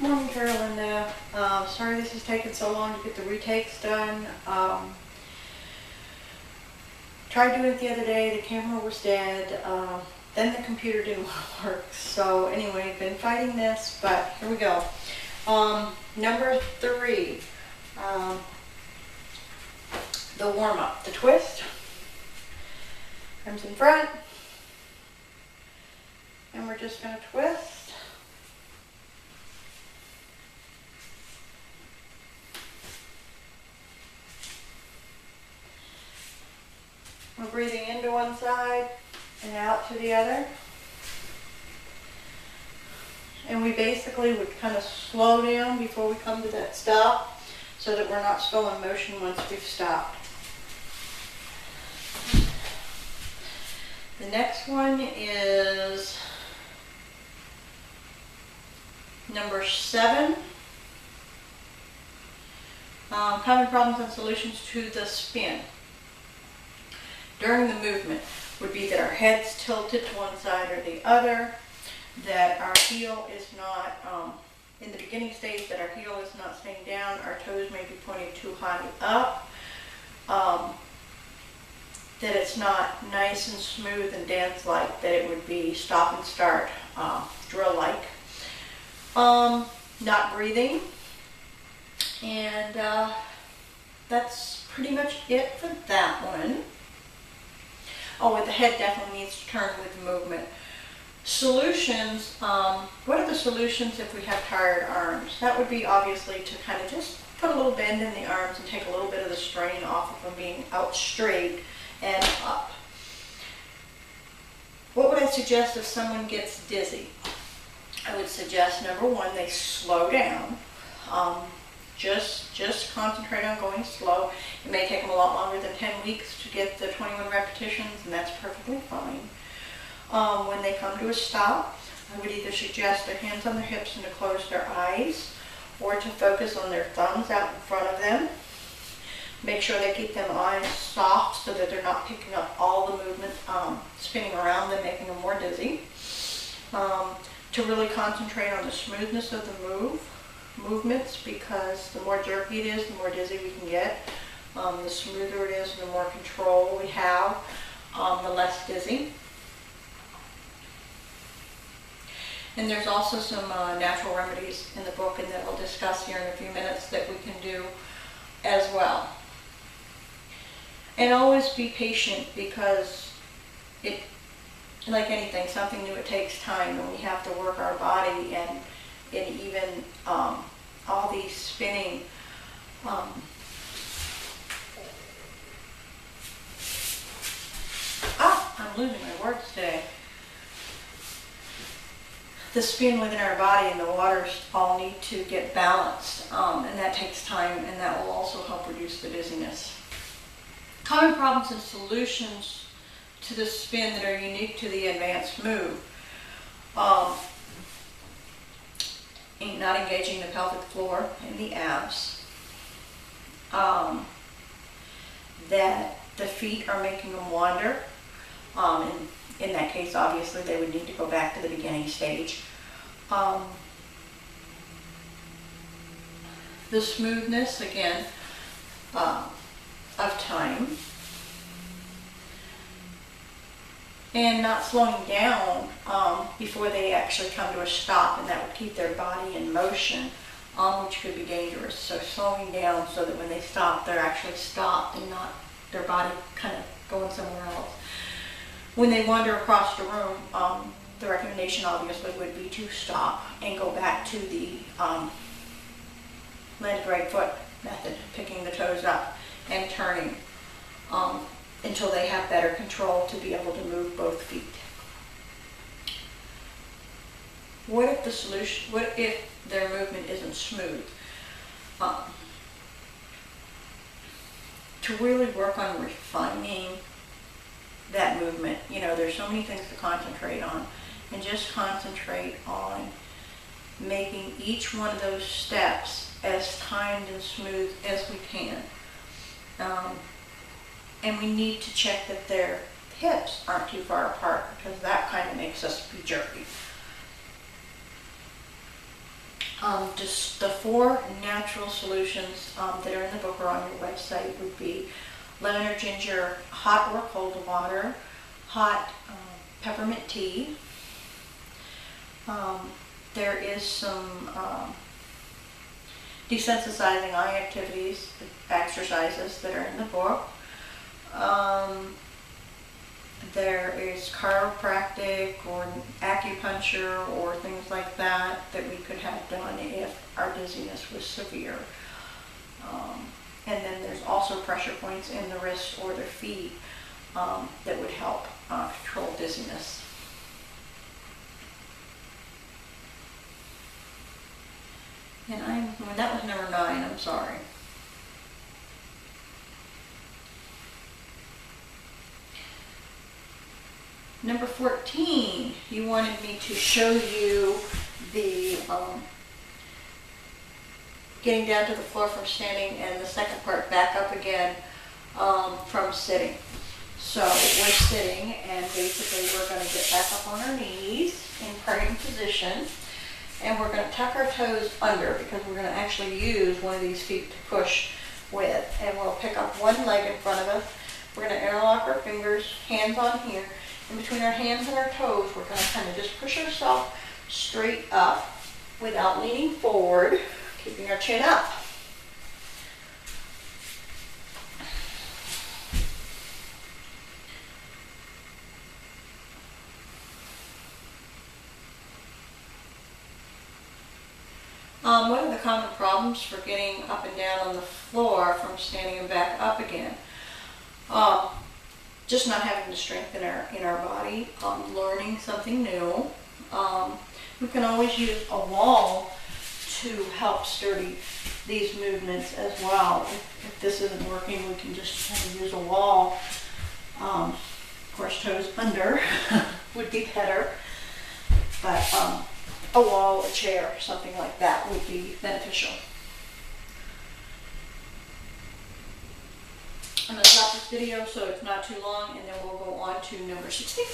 Morning, Carolyn. Sorry this is taking so long to get the retakes done. Tried doing it the other day, the camera was dead, then the computer didn't work. So anyway, been fighting this, but here we go. Number 3, the warm-up, the twist. Arms in front, and we're just going to twist. We're breathing into one side and out to the other. And we basically would kind of slow down before we come to that stop so that we're not still in motion once we've stopped. The next one is number 7. Common problems and solutions to the spin during the movement would be that our head's tilted to one side or the other, that our heel is not, in the beginning stage, that our heel is not staying down, our toes may be pointing too high up, that it's not nice and smooth and dance-like, that it would be stop and start, drill-like. Not breathing, and that's pretty much it for that one. Oh, and the head definitely needs to turn with the movement. Solutions, what are the solutions if we have tired arms? That would be obviously to kind of just put a little bend in the arms and take a little bit of the strain off of them being out straight and up. What would I suggest if someone gets dizzy? I would suggest, number 1, they slow down. Just concentrate on going slow. It may take them a lot longer than 10 weeks to get the 21 repetitions, and that's perfectly fine. When they come to a stop, I would either suggest their hands on their hips and to close their eyes, or to focus on their thumbs out in front of them. Make sure they keep them eyes soft so that they're not picking up all the movement, spinning around them, making them more dizzy. To really concentrate on the smoothness of the movements, because the more jerky it is, the more dizzy we can get. The smoother it is, the more control we have, the less dizzy. And there's also some natural remedies in the book, and that we'll discuss here in a few minutes, that we can do as well. And always be patient, because it, like anything, something new, it takes time, and we have to work our body, and even all these spinning I'm losing my words today. The spin within our body and the waters all need to get balanced, and that takes time, and that will also help reduce the dizziness. Common problems and solutions to the spin that are unique to the advanced move. Not engaging the pelvic floor and the abs. That the feet are making them wander. In that case, obviously, they would need to go back to the beginning stage. The smoothness, again, of time. And not slowing down before they actually come to a stop, and that would keep their body in motion, which could be dangerous. So slowing down so that when they stop, they're actually stopped and not their body kind of going somewhere else. When they wander across the room, the recommendation obviously would be to stop and go back to the landed right foot method, picking the toes up and turning until they have better control to be able to move both feet. What if their movement isn't smooth? To really work on refining that movement, there's so many things to concentrate on, and just concentrate on making each one of those steps as timed and smooth as we can. And we need to check that their hips aren't too far apart, because that kind of makes us be jerky. Just the 4 natural solutions that are in the book or on your website would be lemon or ginger, hot or cold water, hot peppermint tea. There is some desensitizing eye activities, exercises that are in the book. There is chiropractic or acupuncture or things like that that we could have done if our dizziness was severe. And then there's also pressure points in the wrist or the feet that would help control dizziness. And that was number 9, I'm sorry. Number 14, you wanted me to show you the getting down to the floor from standing, and the second part back up again from sitting. So we're sitting, and basically we're going to get back up on our knees in praying position, and we're going to tuck our toes under because we're going to actually use one of these feet to push with, and we'll pick up one leg in front of us. We're going to interlock our fingers, hands on here. In between our hands and our toes, we're going to kind of just push ourselves straight up without leaning forward, keeping our chin up. One of the common problems for getting up and down on the floor from standing and back up again, just not having the strength in our body, learning something new. We can always use a wall to help sturdy these movements as well. If this isn't working, we can just kind of use a wall. Of course, toes under would be better, but a wall, a chair, something like that would be beneficial. I'm going to stop this video so it's not too long, and then we'll go on to number 16.